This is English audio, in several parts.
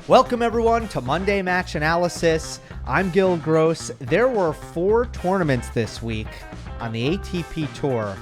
Welcome everyone to Monday Match Analysis. I'm Gill Gross. There were 4 tournaments this week on the ATP Tour,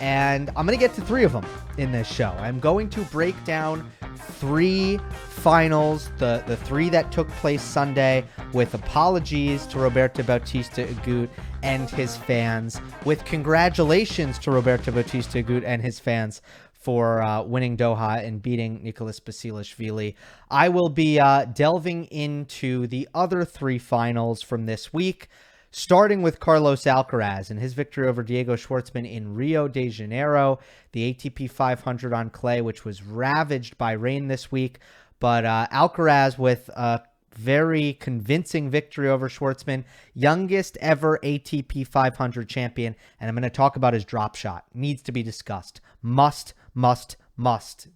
and I'm going to get to 3 of them in this show. I'm going to break down 3 finals, the 3 that took place Sunday, with apologies to Roberto Bautista Agut and his fans, with congratulations to Roberto Bautista Agut and his fans for winning Doha and beating Nicolas Basilashvili. I will be delving into the other 3 finals from this week, starting with Carlos Alcaraz and his victory over Deigo Schwartzman in Rio de Janeiro, the ATP 500 on clay, which was ravaged by rain this week. But Alcaraz with a very convincing victory over Schwartzman, youngest ever ATP 500 champion. And I'm going to talk about his drop shot. Needs to be discussed. Must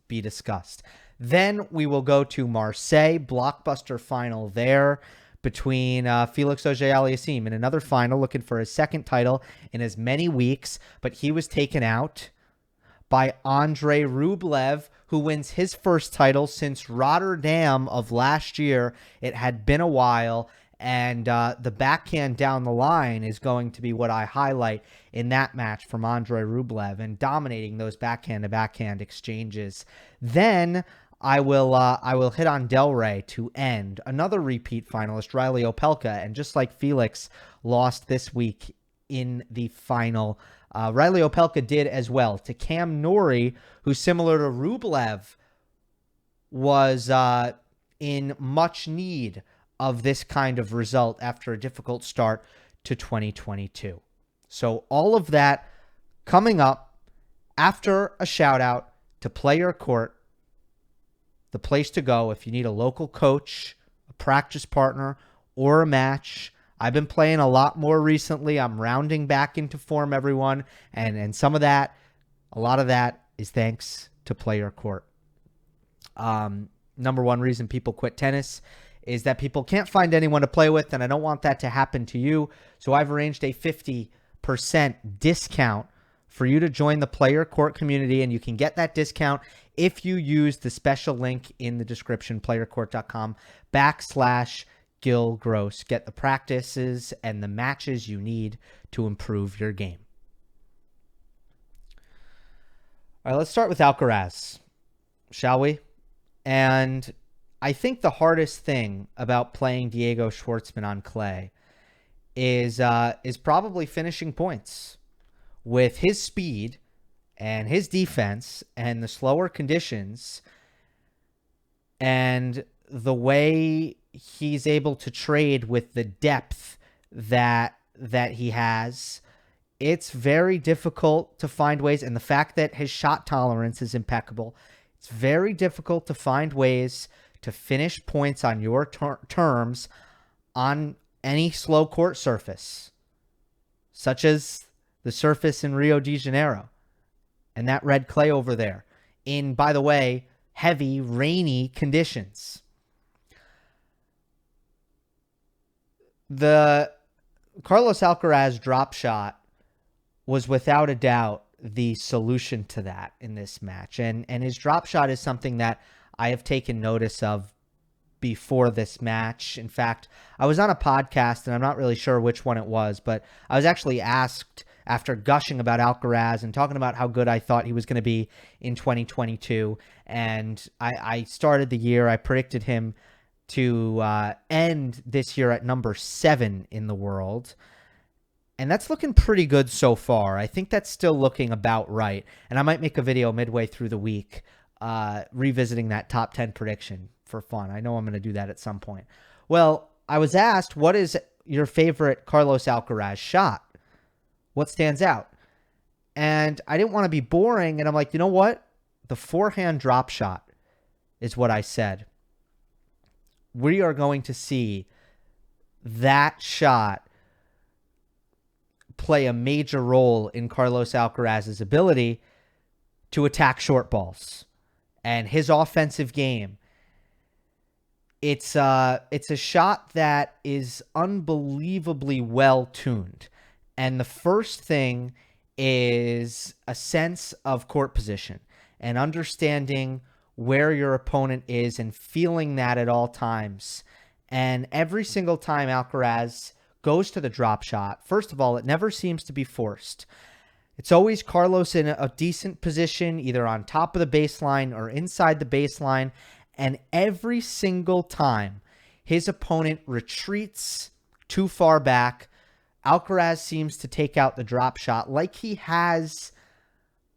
be discussed. Then we will go to Marseille, blockbuster final there between Felix Auger-Aliassime in another final, looking for his second title in as many weeks, but he was taken out by Andrey Rublev, who wins his first title since Rotterdam of last year. It had been a while, and the backhand down the line is going to be what I highlight in that match from Andrey Rublev and dominating those backhand-to-backhand exchanges. Then I will hit on Delray to end. Another repeat finalist, Reilly Opelka, and just like Felix lost this week in the final, Reilly Opelka did as well to Cam Norrie, who, similar to Rublev, was in much need of this kind of result after a difficult start to 2022. So all of that coming up after a shout out to PlayYourCourt, the place to go if you need a local coach, a practice partner, or a match. I've been playing a lot more recently. I'm rounding back into form, everyone. And some of that, a lot of that is thanks to PlayYourCourt. Number one reason people quit tennis is that people can't find anyone to play with, and I don't want that to happen to you. So I've arranged a 50% discount for you to join the PlayYourCourt community, and you can get that discount if you use the special link in the description, playyourcourt.com/Gill Gross. Get the practices and the matches you need to improve your game. All right, let's start with Alcaraz, shall we? And I think the hardest thing about playing Deigo Schwartzman on clay is probably finishing points. With his speed and his defense and the slower conditions and the way he's able to trade with the depth that he has, it's very difficult to find ways. And the fact that his shot tolerance is impeccable, it's very difficult to find ways to finish points on your terms on any slow court surface, such as the surface in Rio de Janeiro and that red clay over there in, by the way, heavy, rainy conditions. The Carlos Alcaraz drop shot was without a doubt the solution to that in this match. And his drop shot is something that I have taken notice of before this match. In fact, I was on a podcast, and I'm not really sure which one it was, but I was actually asked, after gushing about Alcaraz and talking about how good I thought he was going to be in 2022. And I started the year, I predicted him to end this year at number 7 in the world. And that's looking pretty good so far. I think that's still looking about right. And I might make a video midway through the week revisiting that top 10 prediction for fun. I know I'm going to do that at some point. Well, I was asked, what is your favorite Carlos Alcaraz shot? What stands out? And I didn't want to be boring. And I'm like, you know what? The forehand drop shot is what I said. We are going to see that shot play a major role in Carlos Alcaraz's ability to attack short balls and his offensive game. It's a shot that is unbelievably well tuned. And the first thing is a sense of court position and understanding where your opponent is and feeling that at all times. And every single time Alcaraz goes to the drop shot, first of all, it never seems to be forced. It's always Carlos in a decent position, either on top of the baseline or inside the baseline. And every single time his opponent retreats too far back, Alcaraz seems to take out the drop shot like he has,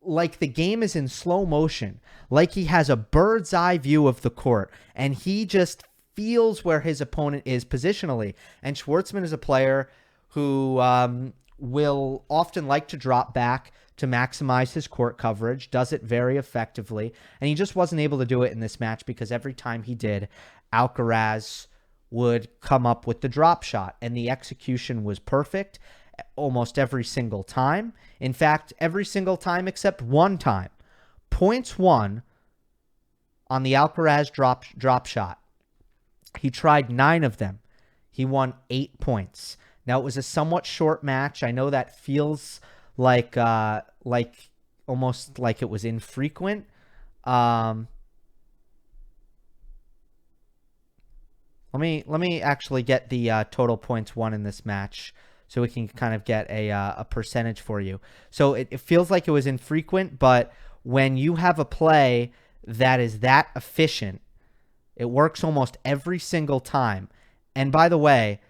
like the game is in slow motion, like he has a bird's eye view of the court, and he just feels where his opponent is positionally. And Schwartzman is a player who will often like to drop back to maximize his court coverage, does it very effectively, and he just wasn't able to do it in this match because every time he did, Alcaraz would come up with the drop shot, and the execution was perfect almost every single time. In fact, every single time except one time. Points won on the Alcaraz drop shot. He tried 9 of them. He won 8 points. Now, it was a somewhat short match. I know that feels like almost like it was infrequent. Let me actually get the total points won in this match so we can kind of get a percentage for you. So it feels like it was infrequent, but when you have a play that is that efficient, it works almost every single time. And by the way,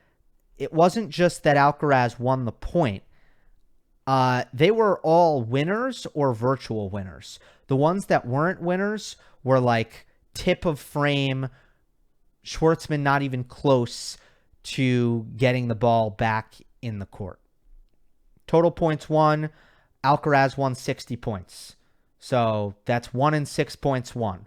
it wasn't just that Alcaraz won the point. They were all winners or virtual winners. The ones that weren't winners were like tip of frame, Schwartzman not even close to getting the ball back in the court. Total points won, Alcaraz won 60 points. So that's 1 in 6 points won.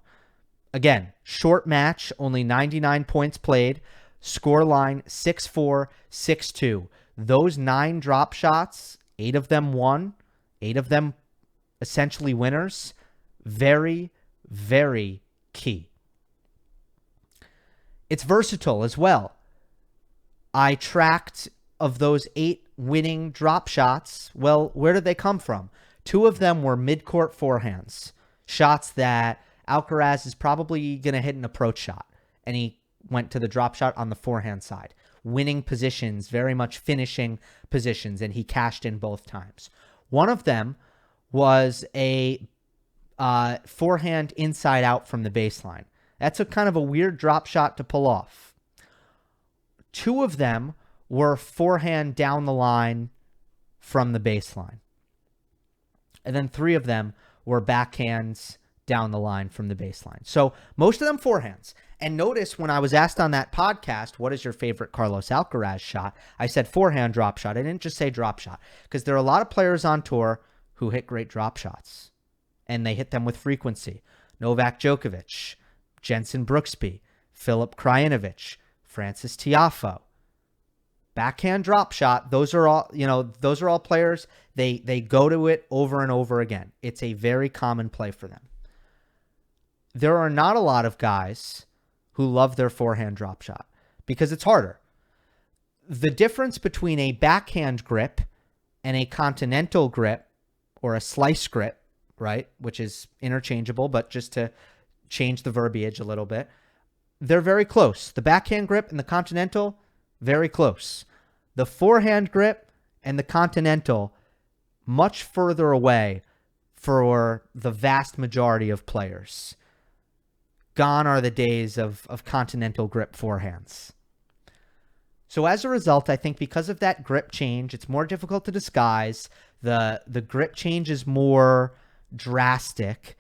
Again, short match, only 99 points played. Score line 6-4, 6-2. Those 9 drop shots, 8 of them won, 8 of them essentially winners. Very, very key. It's versatile as well. I tracked of those 8 winning drop shots. Well, where did they come from? 2 of them were mid-court forehands. Shots that Alcaraz is probably going to hit an approach shot. And he went to the drop shot on the forehand side. Winning positions, very much finishing positions, and he cashed in both times. One of them was a forehand inside out from the baseline. That's a kind of a weird drop shot to pull off. 2 of them were forehand down the line from the baseline. And then 3 of them were backhands down the line from the baseline. So most of them forehands. And notice when I was asked on that podcast, what is your favorite Carlos Alcaraz shot? I said forehand drop shot. I didn't just say drop shot, because there are a lot of players on tour who hit great drop shots, and they hit them with frequency. Novak Djokovic, Jensen Brooksby, Filip Krajinovic, Francis Tiafoe. Backhand drop shot, those are all players. They go to it over and over again. It's a very common play for them. There are not a lot of guys who love their forehand drop shot because it's harder. The difference between a backhand grip and a continental grip or a slice grip, right, which is interchangeable, but just to change the verbiage a little bit, they're very close. The backhand grip and the continental, very close. The forehand grip and the continental, much further away for the vast majority of players. Gone are the days of continental grip forehands. So as a result, I think because of that grip change, it's more difficult to disguise. The grip change is more drastic.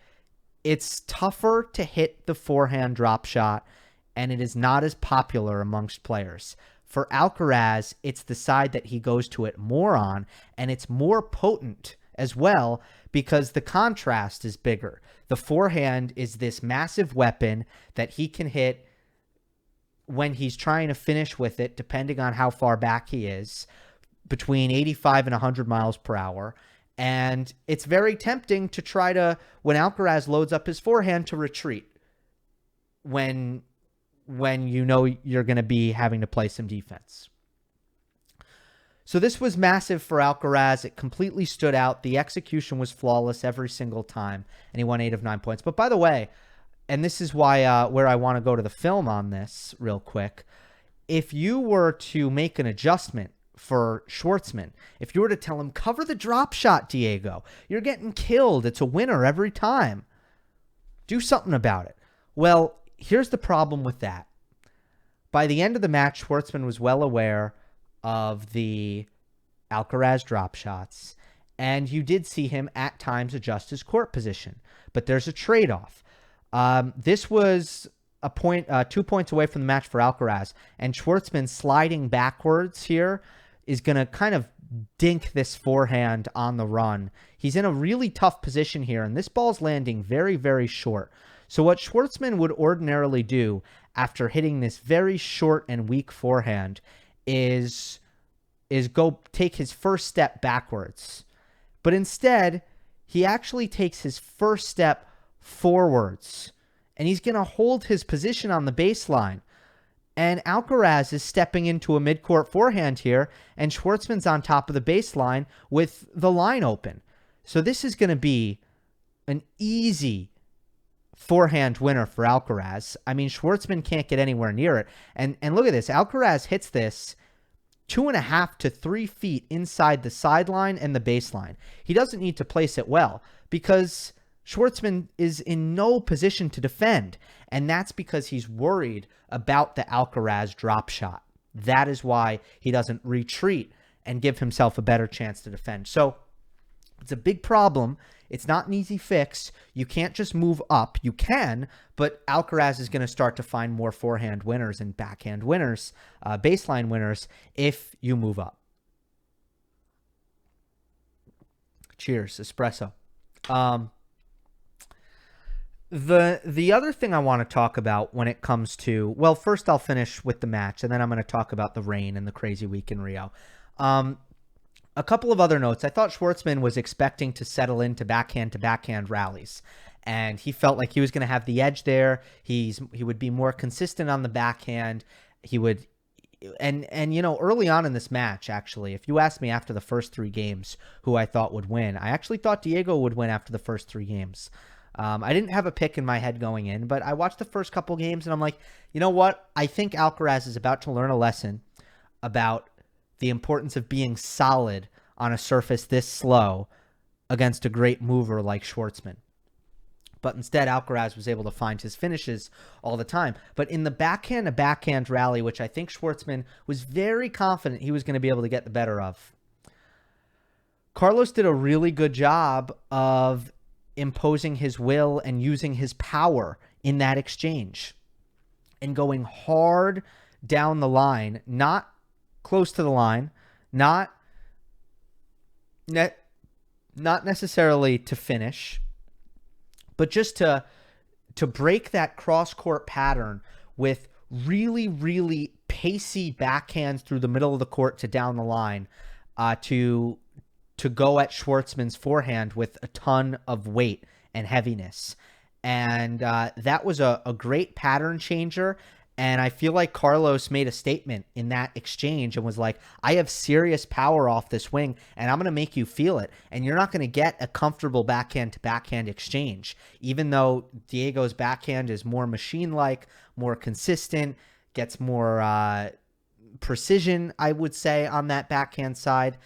It's tougher to hit the forehand drop shot, and it is not as popular amongst players. For Alcaraz, it's the side that he goes to it more on, and it's more potent as well because the contrast is bigger. The forehand is this massive weapon that he can hit when he's trying to finish with it, depending on how far back he is, between 85 and 100 miles per hour. And it's very tempting to try to, when Alcaraz loads up his forehand, to retreat when you know you're going to be having to play some defense. So this was massive for Alcaraz. It completely stood out. The execution was flawless every single time, and he won 8 of 9 points. But by the way, and this is why where I want to go to the film on this real quick. If you were to make an adjustment for Schwartzman, if you were to tell him, cover the drop shot, Deigo, you're getting killed. It's a winner every time. Do something about it. Well, here's the problem with that. By the end of the match, Schwartzman was well aware of the Alcaraz drop shots, and you did see him at times adjust his court position. But there's a trade-off. This was a point, 2 points away from the match for Alcaraz, and Schwartzman sliding backwards here is going to kind of dink this forehand on the run. He's in a really tough position here, and this ball's landing very, very short. So what Schwartzman would ordinarily do after hitting this very short and weak forehand is go take his first step backwards. But instead, he actually takes his first step forwards, and he's going to hold his position on the baseline. And Alcaraz is stepping into a midcourt forehand here, and Schwartzman's on top of the baseline with the line open. So this is going to be an easy forehand winner for Alcaraz. I mean, Schwartzman can't get anywhere near it. And look at this. Alcaraz hits this 2.5 to 3 feet inside the sideline and the baseline. He doesn't need to place it well because Schwartzman is in no position to defend, and that's because he's worried about the Alcaraz drop shot. That is why he doesn't retreat and give himself a better chance to defend. So it's a big problem. It's not an easy fix. You can't just move up. You can, but Alcaraz is going to start to find more forehand winners and backhand winners, baseline winners, if you move up. Cheers, espresso. The other thing I want to talk about when it comes to, well, first I'll finish with the match, and then I'm going to talk about the rain and the crazy week in Rio. A couple of other notes. I thought Schwartzman was expecting to settle into backhand-to-backhand rallies, and he felt like he was going to have the edge there. He would be more consistent on the backhand. He would, and you know, early on in this match, actually, if you asked me after the first 3 games who I thought would win, I actually thought Deigo would win after the first 3 games. I didn't have a pick in my head going in, but I watched the first couple games, and I'm like, you know what? I think Alcaraz is about to learn a lesson about the importance of being solid on a surface this slow against a great mover like Schwartzman. But instead, Alcaraz was able to find his finishes all the time. But in the backhand-to-backhand rally, which I think Schwartzman was very confident he was going to be able to get the better of, Carlos did a really good job of imposing his will and using his power in that exchange and going hard down the line, not close to the line, not necessarily to finish, but just to break that cross-court pattern with really, really pacey backhands through the middle of the court to down the line, to go at Schwartzman's forehand with a ton of weight and heaviness. And that was a great pattern changer. And I feel like Carlos made a statement in that exchange and was like, I have serious power off this wing, and I'm going to make you feel it. And you're not going to get a comfortable backhand-to-backhand exchange, even though Diego's backhand is more machine-like, more consistent, gets more precision, I would say, on that backhand side.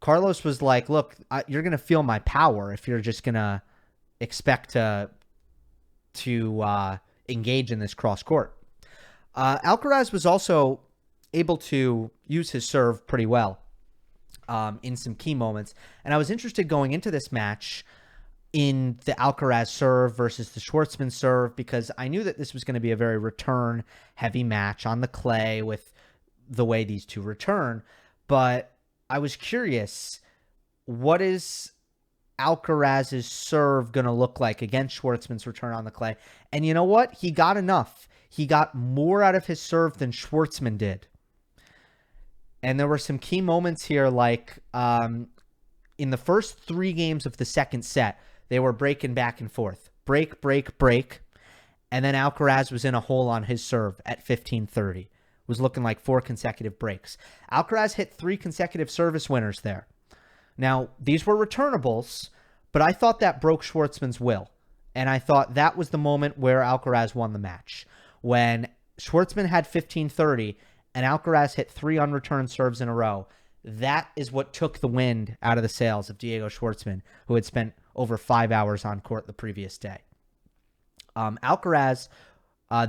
Carlos was like, look, you're going to feel my power if you're just going to expect to engage in this cross-court. Alcaraz was also able to use his serve pretty well in some key moments. And I was interested going into this match in the Alcaraz serve versus the Schwartzman serve because I knew that this was going to be a very return-heavy match on the clay with the way these two return. But I was curious, what is Alcaraz's serve going to look like against Schwartzman's return on the clay? And you know what? He got enough. He got more out of his serve than Schwartzman did. And there were some key moments here, like in the first 3 games of the second set, they were breaking back and forth. Break, break, break. And then Alcaraz was in a hole on his serve at 15-30. It was looking like 4 consecutive breaks. Alcaraz hit 3 consecutive service winners there. Now, these were returnables, but I thought that broke Schwartzman's will. And I thought that was the moment where Alcaraz won the match. When Schwartzman had 15-30 and Alcaraz hit 3 unreturned serves in a row, that is what took the wind out of the sails of Deigo Schwartzman, who had spent over 5 hours on court the previous day. Alcaraz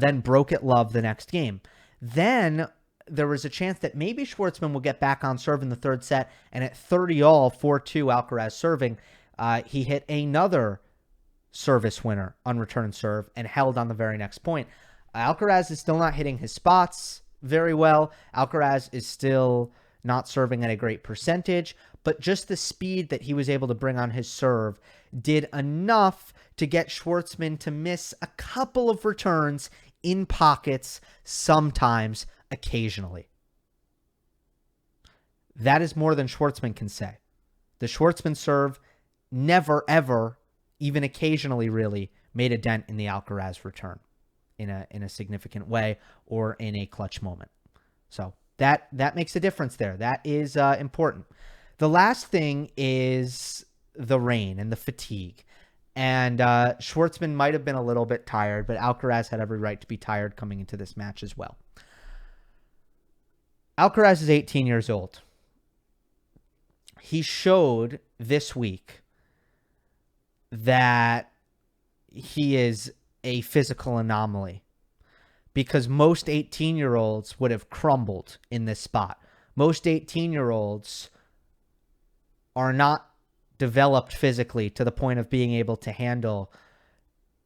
then broke at love the next game. Then there was a chance that maybe Schwartzman will get back on serve in the third set, and at 30-all, 4-2, Alcaraz serving, he hit another service winner, unreturned serve, and held on the very next point. Alcaraz is still not hitting his spots very well. Alcaraz is still not serving at a great percentage, but just the speed that he was able to bring on his serve did enough to get Schwartzman to miss a couple of returns in pockets, sometimes, occasionally. That is more than Schwartzman can say. The Schwartzman serve never, ever, even occasionally really, made a dent in the Alcaraz return in a significant way or in a clutch moment. So that makes a difference there. That is important. The last thing is the rain and the fatigue. And Schwartzman might have been a little bit tired, but Alcaraz had every right to be tired coming into this match as well. Alcaraz is 18 years old. He showed this week that he is a physical anomaly because most 18-year-olds would have crumbled in this spot. Most 18-year-olds are not developed physically to the point of being able to handle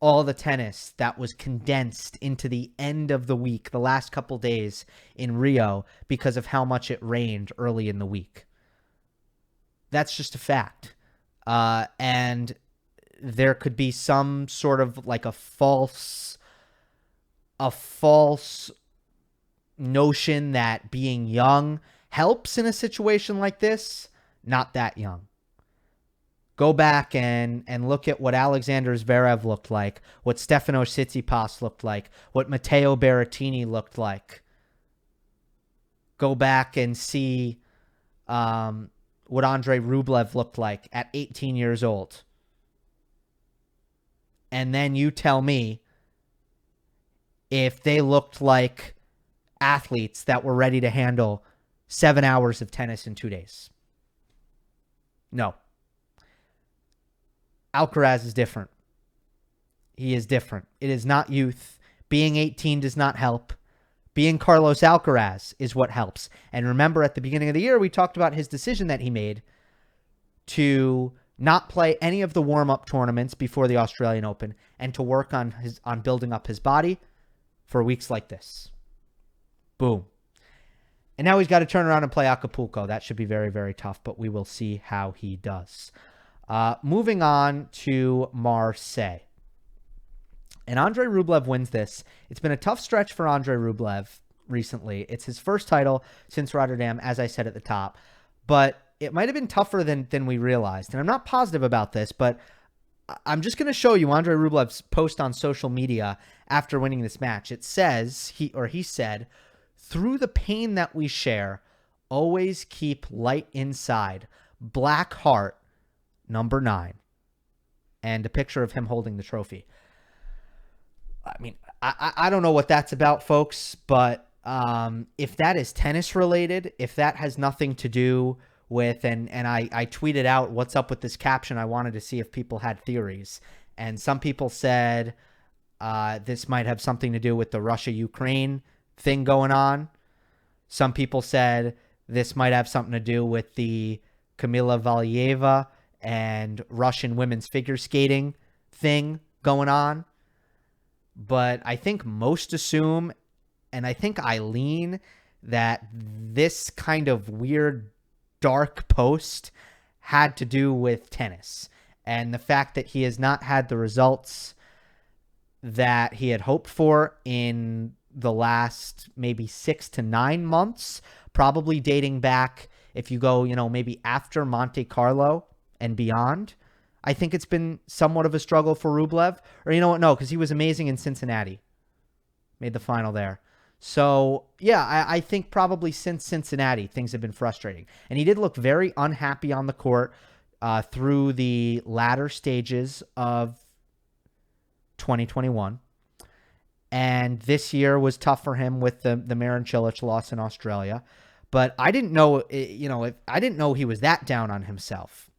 all the tennis that was condensed into the end of the week, the last couple days in Rio, because of how much it rained early in the week. That's just a fact. And there could be some sort of like a false notion that being young helps in a situation like this. Not that young. Go back and look at what Alexander Zverev looked like, what Stefanos Tsitsipas looked like, what Matteo Berrettini looked like. Go back and see what Andrey Rublev looked like at 18 years old. And then you tell me if they looked like athletes that were ready to handle 7 hours of tennis in 2 days. No. Alcaraz is different. He is different. It is not youth. Being 18 does not help. Being Carlos Alcaraz is what helps. And remember, at the beginning of the year, we talked about his decision that he made to not play any of the warm-up tournaments before the Australian Open and to work on building up his body for weeks like this. Boom. And now he's got to turn around and play Acapulco. That should be very, very tough, but we will see how he does. Moving on to Marseille. And Andrey Rublev wins this. It's been a tough stretch for Andrey Rublev recently. It's his first title since Rotterdam, as I said at the top. But it might have been tougher than we realized. And I'm not positive about this, but I'm just going to show you Andrey Rublev's post on social media after winning this match. It says, he said, "Through the pain that we share, always keep light inside. Black heart, number 9. And a picture of him holding the trophy. I mean, I don't know what that's about, folks, but if that is tennis related, if that has nothing to do with, and I tweeted out what's up with this caption, I wanted to see if people had theories. And some people said this might have something to do with the Russia-Ukraine thing going on. Some people said this might have something to do with the Kamila Valieva and Russian women's figure skating thing going on. But I think most assume, and I think I lean, that this kind of weird, dark post had to do with tennis. And the fact that he has not had the results that he had hoped for in the last maybe 6 to 9 months, probably dating back, if you go, maybe after Monte Carlo and beyond. I think it's been somewhat of a struggle for Rublev. Or you know what? No, because he was amazing in Cincinnati. Made the final there. So, yeah, I think probably since Cincinnati, things have been frustrating. And he did look very unhappy on the court through the latter stages of 2021. And this year was tough for him with the Marin Cilic loss in Australia. But I didn't know, I didn't know he was that down on himself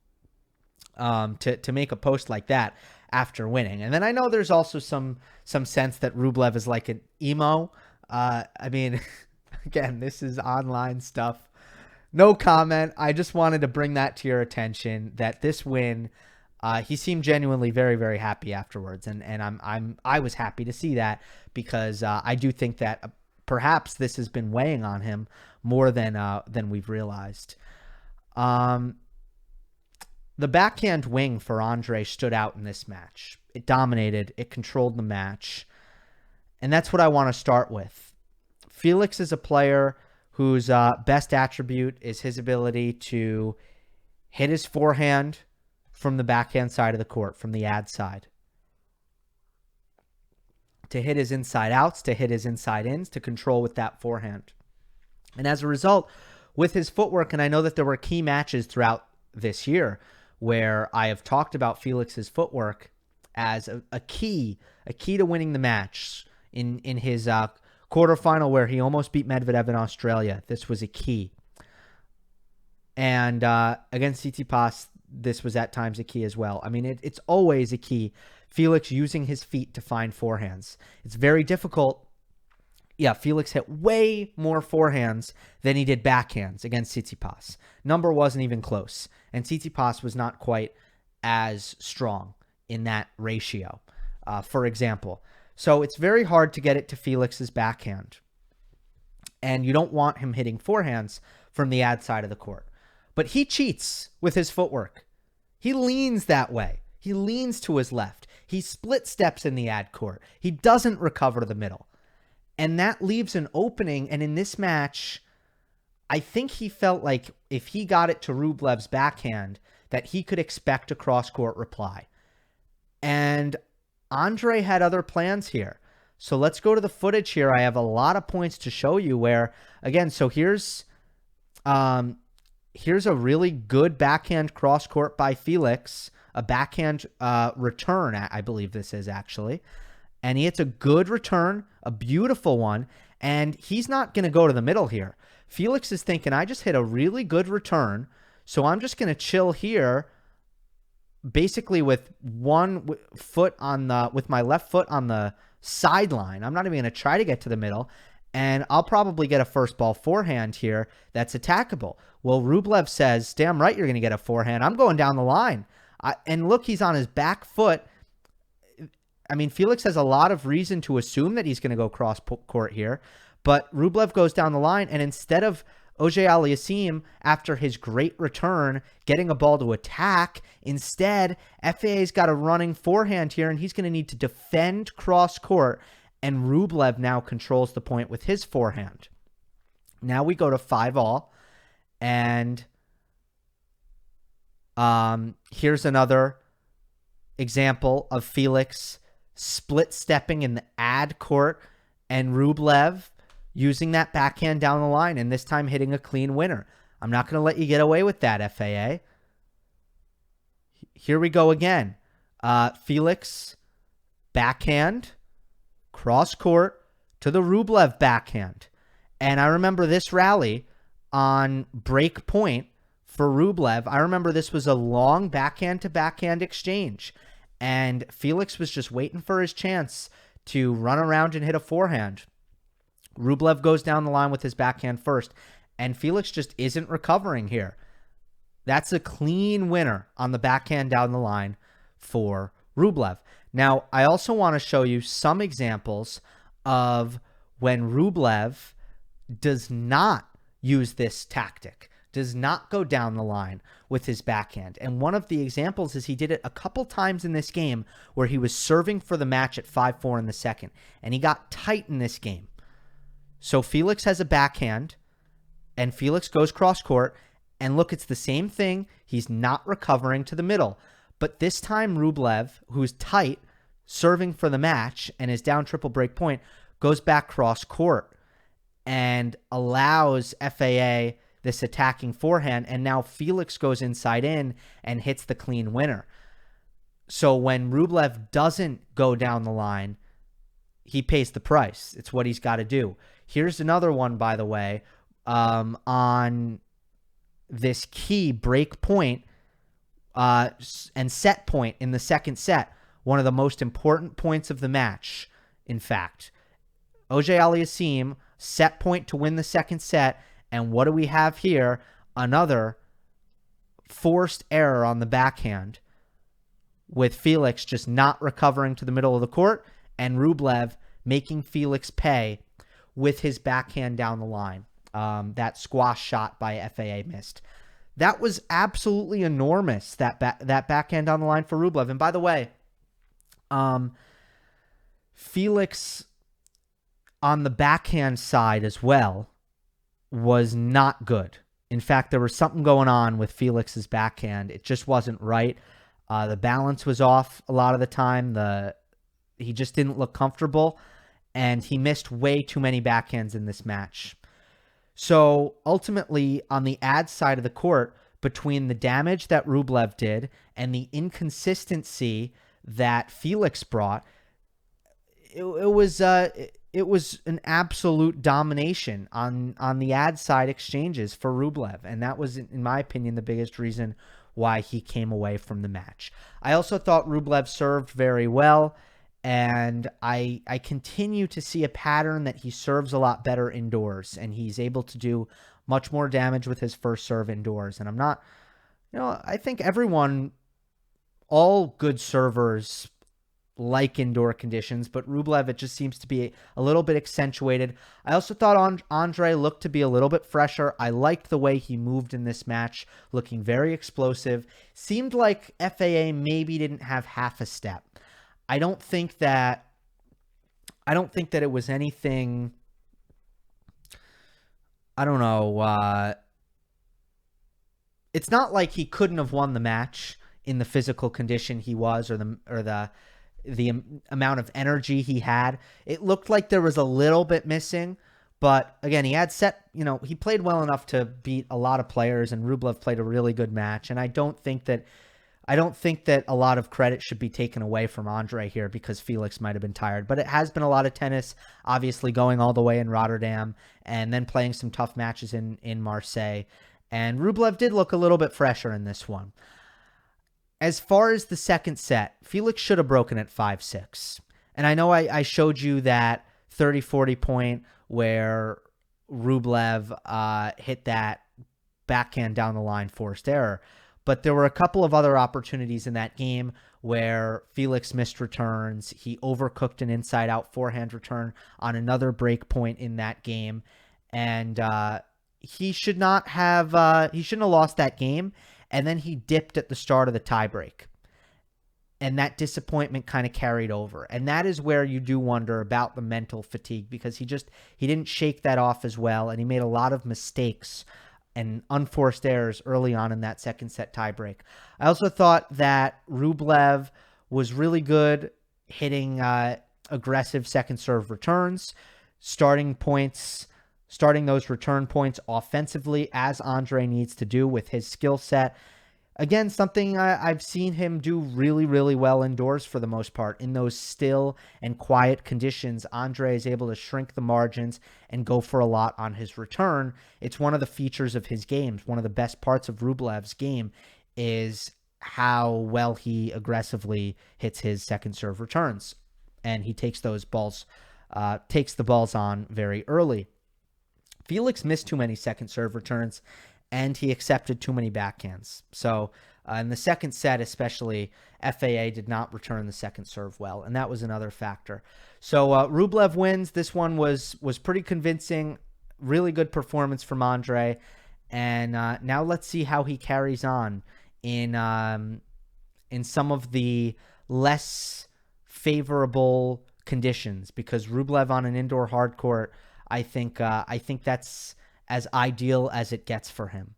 to make a post like that after winning. And then I know there's also some sense that Rublev is like an emo. I mean, again, this is online stuff. No comment. I just wanted to bring that to your attention that this win, he seemed genuinely very, very happy afterwards. And I was happy to see that because I do think that perhaps this has been weighing on him more than we've realized. The backhand wing for Andrey stood out in this match. It dominated. It controlled the match. And that's what I want to start with. Felix is a player whose best attribute is his ability to hit his forehand from the backhand side of the court, from the ad side. To hit his inside outs, to hit his inside ins, to control with that forehand. And as a result, with his footwork, and I know that there were key matches throughout this year where I have talked about Felix's footwork as a key to winning the match. In his quarterfinal where he almost beat Medvedev in Australia, this was a key. And against Tsitsipas, this was at times a key as well. I mean, it's always a key. Felix using his feet to find forehands. It's very difficult. Yeah, Felix hit way more forehands than he did backhands against Tsitsipas. Number wasn't even close. And Tsitsipas was not quite as strong in that ratio, for example. So it's very hard to get it to Felix's backhand. And you don't want him hitting forehands from the ad side of the court. But he cheats with his footwork. He leans that way. He leans to his left. He split steps in the ad court. He doesn't recover to the middle. And that leaves an opening. And in this match, I think he felt like if he got it to Rublev's backhand, that he could expect a cross-court reply. And Andrey had other plans here. So let's go to the footage here. I have a lot of points to show you where, again, so here's a really good backhand cross-court by Felix, a backhand return, I believe this is actually. And he hits a good return, a beautiful one, and he's not going to go to the middle here. Felix is thinking, I just hit a really good return, so I'm just going to chill here, basically with one foot with my left foot on the sideline. I'm not even going to try to get to the middle, and I'll probably get a first ball forehand here that's attackable. Well, Rublev says, damn right you're going to get a forehand. I'm going down the line. And look, he's on his back foot. I mean, Felix has a lot of reason to assume that he's going to go cross court here, but Rublev goes down the line, and instead of Auger-Aliassime, after his great return, getting a ball to attack, instead, FAA's got a running forehand here, and he's going to need to defend cross court, and Rublev now controls the point with his forehand. Now we go to 5-all, and here's another example of Felix split stepping in the ad court, and Rublev using that backhand down the line, and this time hitting a clean winner. I'm not going to let you get away with that, FAA. Here we go again. Felix, backhand, cross court to the Rublev backhand. And I remember this rally on break point for Rublev. I remember this was a long backhand-to-backhand exchange, and Felix was just waiting for his chance to run around and hit a forehand. Rublev goes down the line with his backhand first, and Felix just isn't recovering here. That's a clean winner on the backhand down the line for Rublev. Now, I also want to show you some examples of when Rublev does not use this tactic, does not go down the line with his backhand. And one of the examples is he did it a couple times in this game where he was serving for the match at 5-4 in the second, and he got tight in this game. So Felix has a backhand, and Felix goes cross-court, and look, it's the same thing. He's not recovering to the middle. But this time Rublev, who's tight, serving for the match, and is down triple break point, goes back cross-court and allows FAA this attacking forehand, and now Felix goes inside in and hits the clean winner. So when Rublev doesn't go down the line, he pays the price. It's what he's got to do. Here's another one, by the way, on this key break point and set point in the second set. One of the most important points of the match, in fact. Auger-Aliassime, set point to win the second set. And what do we have here? Another forced error on the backhand, with Felix just not recovering to the middle of the court and Rublev making Felix pay with his backhand down the line. That squash shot by FAA missed. That was absolutely enormous, that backhand down the line for Rublev. And by the way, Felix on the backhand side as well was not good. In fact, there was something going on with Felix's backhand. It just wasn't right. The balance was off a lot of the time. He just didn't look comfortable, and he missed way too many backhands in this match. So ultimately, on the ad side of the court, between the damage that Rublev did and the inconsistency that Felix brought, it was an absolute domination on the ad side exchanges for Rublev, and that was, in my opinion, the biggest reason why he came away from the match. I also thought Rublev served very well, and I continue to see a pattern that he serves a lot better indoors, and he's able to do much more damage with his first serve indoors. And I'm not, I think all good servers like indoor conditions, but Rublev, it just seems to be a little bit accentuated. I also thought Andrey looked to be a little bit fresher. I liked the way he moved in this match, looking very explosive. Seemed like FAA maybe didn't have half a step. I don't think that it was anything, I don't know, it's not like he couldn't have won the match in the physical condition he was, or the amount of energy he had. It looked like there was a little bit missing, but again, he played well enough to beat a lot of players, and Rublev played a really good match. And I don't think that a lot of credit should be taken away from Andrey here, because Felix might have been tired, but it has been a lot of tennis, obviously going all the way in Rotterdam and then playing some tough matches in Marseilles. And Rublev did look a little bit fresher in this one. As far as the second set, Felix should have broken at 5-6. And I know I showed you that 30-40 point where Rublev hit that backhand down the line forced error. But there were a couple of other opportunities in that game where Felix missed returns. He overcooked an inside-out forehand return on another break point in that game. And he shouldn't have lost that game. And then he dipped at the start of the tiebreak. And that disappointment kind of carried over. And that is where you do wonder about the mental fatigue, because he didn't shake that off as well. And he made a lot of mistakes and unforced errors early on in that second set tiebreak. I also thought that Rublev was really good hitting aggressive second serve returns, starting those return points offensively, as Andrey needs to do with his skill set. Again, something I've seen him do really, really well indoors for the most part. In those still and quiet conditions, Andrey is able to shrink the margins and go for a lot on his return. It's one of the features of his games. One of the best parts of Rublev's game is how well he aggressively hits his second serve returns. And he takes the balls on very early. Felix missed too many second serve returns, and he accepted too many backhands. So in the second set especially, FAA did not return the second serve well, and that was another factor. So Rublev wins. This one was pretty convincing. Really good performance from Andrey. And now let's see how he carries on in some of the less favorable conditions, because Rublev on an indoor hard court, I think that's as ideal as it gets for him.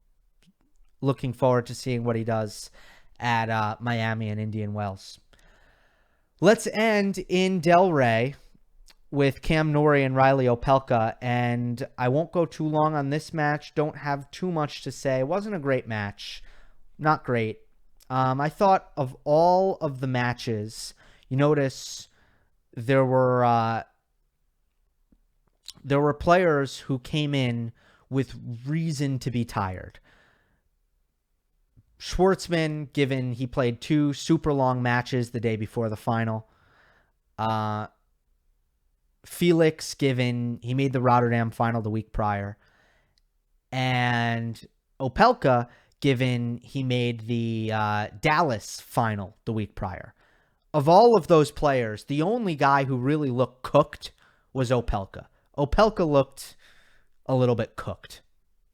Looking forward to seeing what he does at Miami and Indian Wells. Let's end in Delray with Cam Norrie and Reilly Opelka, and I won't go too long on this match. Don't have too much to say. It wasn't a great match. Not great. I thought of all of the matches, you notice there were players who came in with reason to be tired. Schwartzman, given he played 2 super long matches the day before the final. Felix, given he made the Rotterdam final the week prior. And Opelka, given he made the Dallas final the week prior. Of all of those players, the only guy who really looked cooked was Opelka. Opelka looked a little bit cooked.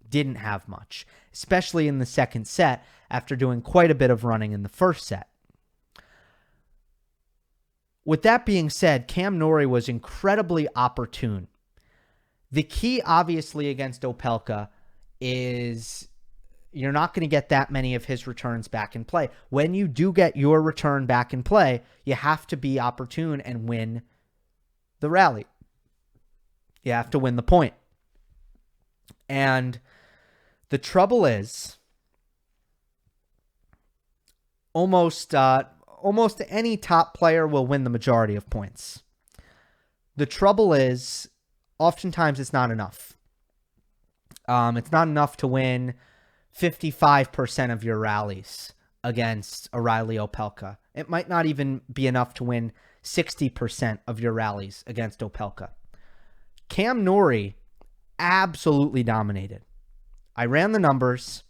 Didn't have much, especially in the second set after doing quite a bit of running in the first set. With that being said, Cam Norrie was incredibly opportune. The key, obviously, against Opelka is you're not going to get that many of his returns back in play. When you do get your return back in play, you have to be opportune and win the rally. You have to win the point. And the trouble is, almost any top player will win the majority of points. The trouble is, oftentimes it's not enough. It's not enough to win 55% of your rallies against a Reilly Opelka. It might not even be enough to win 60% of your rallies against Opelka. Cam Norrie absolutely dominated. I ran the numbers,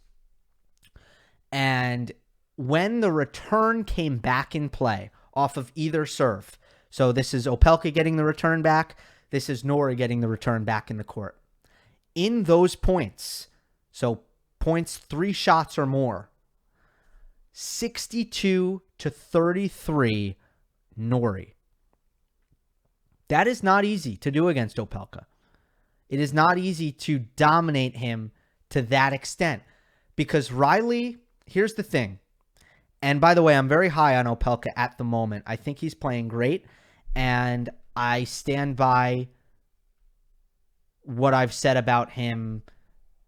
and when the return came back in play off of either serve, so this is Opelka getting the return back, this is Norrie getting the return back in the court. In those points, so points 3 shots or more, 62-33 Norrie. That is not easy to do against Opelka. It is not easy to dominate him to that extent because Reilly, here's the thing. And by the way, I'm very high on Opelka at the moment. I think he's playing great, and I stand by what I've said about him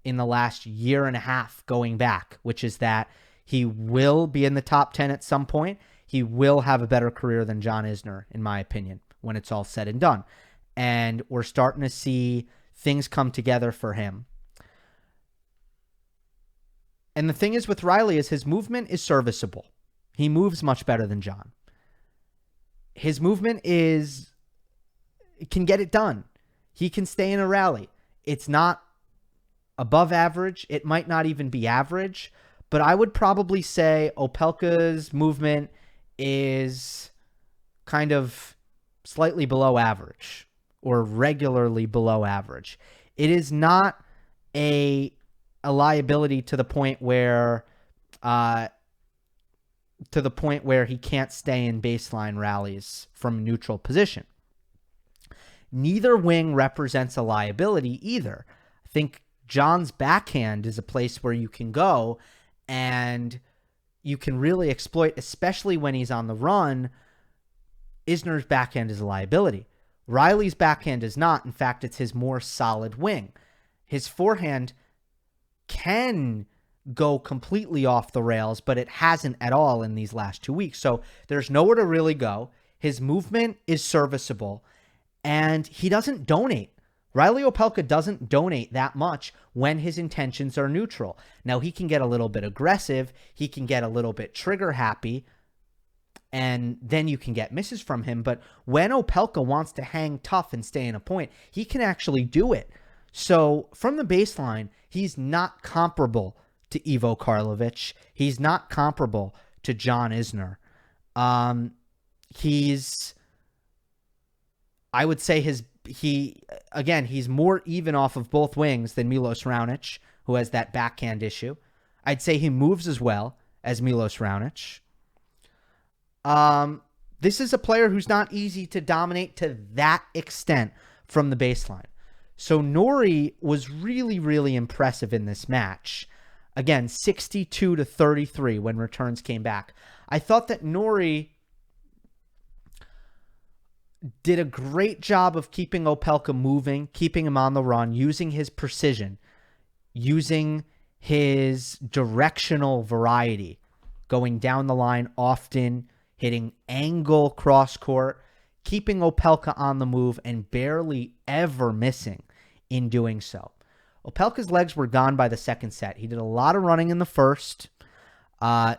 in the last year and a half going back, which is that he will be in the top 10 at some point. He will have a better career than John Isner, in my opinion, when it's all said and done. And we're starting to see things come together for him. And the thing is with Reilly is his movement is serviceable. He moves much better than John. His movement can get it done. He can stay in a rally. It's not above average. It might not even be average, but I would probably say Opelka's movement is kind of slightly below average or regularly below average. It is not a liability to the point where he can't stay in baseline rallies from a neutral position. Neither wing represents a liability either. I think John's backhand is a place where you can go and you can really exploit, especially when he's on the run. Isner's backhand is a liability. Reilly's backhand is not. In fact, it's his more solid wing. His forehand can go completely off the rails, but it hasn't at all in these last 2 weeks. So there's nowhere to really go. His movement is serviceable, and he doesn't donate. Reilly Opelka doesn't donate that much when his intentions are neutral. Now, he can get a little bit aggressive. He can get a little bit trigger happy, and then you can get misses from him. But when Opelka wants to hang tough and stay in a point, he can actually do it. So from the baseline, he's not comparable to Ivo Karlovic. He's not comparable to John Isner. I would say he's more even off of both wings than Milos Raonic, who has that backhand issue. I'd say he moves as well as Milos Raonic. This is a player who's not easy to dominate to that extent from the baseline. So Norrie was really, really impressive in this match. Again, 62-33 when returns came back. I thought that Norrie did a great job of keeping Opelka moving, keeping him on the run, using his precision, using his directional variety going down the line often, hitting angle cross court, keeping Opelka on the move, and barely ever missing in doing so. Opelka's legs were gone by the second set. He did a lot of running in the first.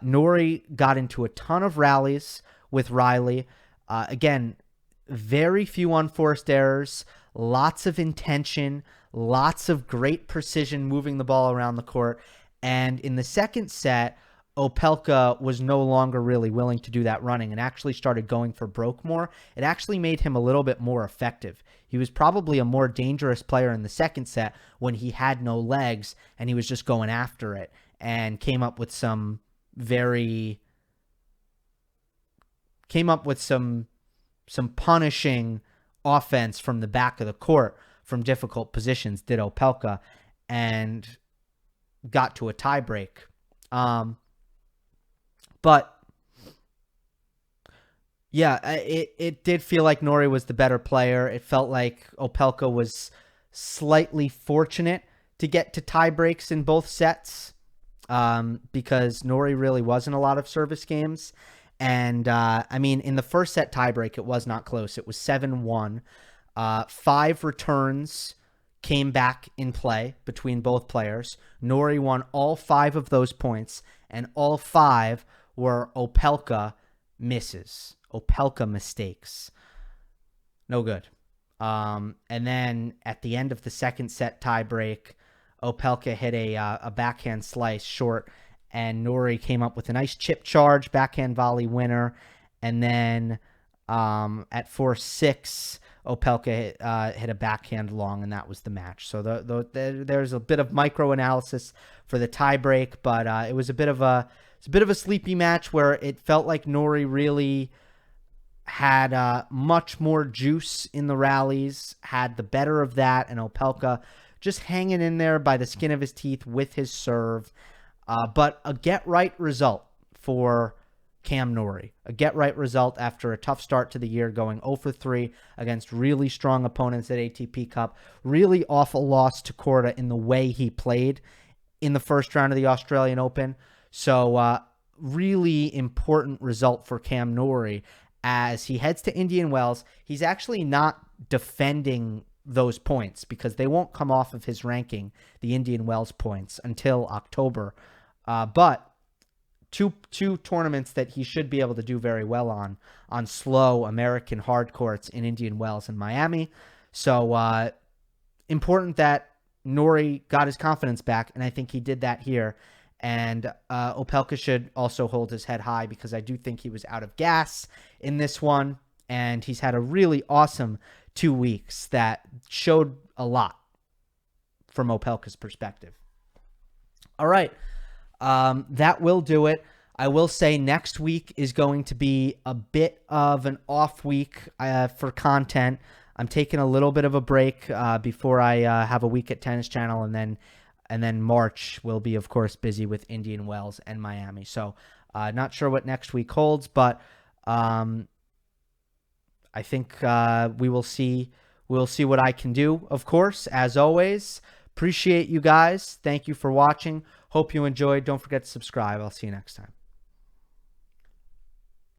Norrie got into a ton of rallies with Reilly. Again, very few unforced errors, lots of intention, lots of great precision moving the ball around the court. And in the second set, Opelka was no longer really willing to do that running and actually started going for broke more. It actually made him a little bit more effective. He was probably a more dangerous player in the second set when he had no legs and he was just going after it, and came up with some punishing offense from the back of the court from difficult positions, did Opelka, and got to a tiebreak. But yeah, it did feel like Norrie was the better player. It felt like Opelka was slightly fortunate to get to tie breaks in both sets, because Norrie really wasn't a lot of service games. And I mean, in the first set tiebreak, it was not close. It was 7-1. 5 returns came back in play between both players. Norrie won all 5 of those points, and all 5 were Opelka misses. Opelka mistakes. No good. And then at the end of the second set tiebreak, Opelka hit a backhand slice short, and Norrie came up with a nice chip charge, backhand volley winner. And then at 4-6, Opelka hit a backhand long, and that was the match. So there's a bit of micro analysis for the tiebreak, but it was a bit of a sleepy match where it felt like Norrie really had much more juice in the rallies, had the better of that, and Opelka just hanging in there by the skin of his teeth with his serve. But a get-right result for Cam Norrie. A get-right result after a tough start to the year, going 0-3 against really strong opponents at ATP Cup. Really awful loss to Korda in the way he played in the first round of the Australian Open. So really important result for Cam Norrie as he heads to Indian Wells. He's actually not defending those points because they won't come off of his ranking, the Indian Wells points, until October. But two tournaments that he should be able to do very well on slow American hard courts in Indian Wells and Miami. So important that Norrie got his confidence back, and I think he did that here. And Opelka should also hold his head high because I do think he was out of gas in this one, and he's had a really awesome 2 weeks that showed a lot from Opelka's perspective. All right. That will do it. I will say next week is going to be a bit of an off week for content. I'm taking a little bit of a break before I have a week at Tennis Channel, and then March will be, of course, busy with Indian Wells and Miami. So not sure what next week holds, but I think we will see. We'll see what I can do, of course, as always. Appreciate you guys. Thank you for watching. Hope you enjoyed. Don't forget to subscribe. I'll see you next time.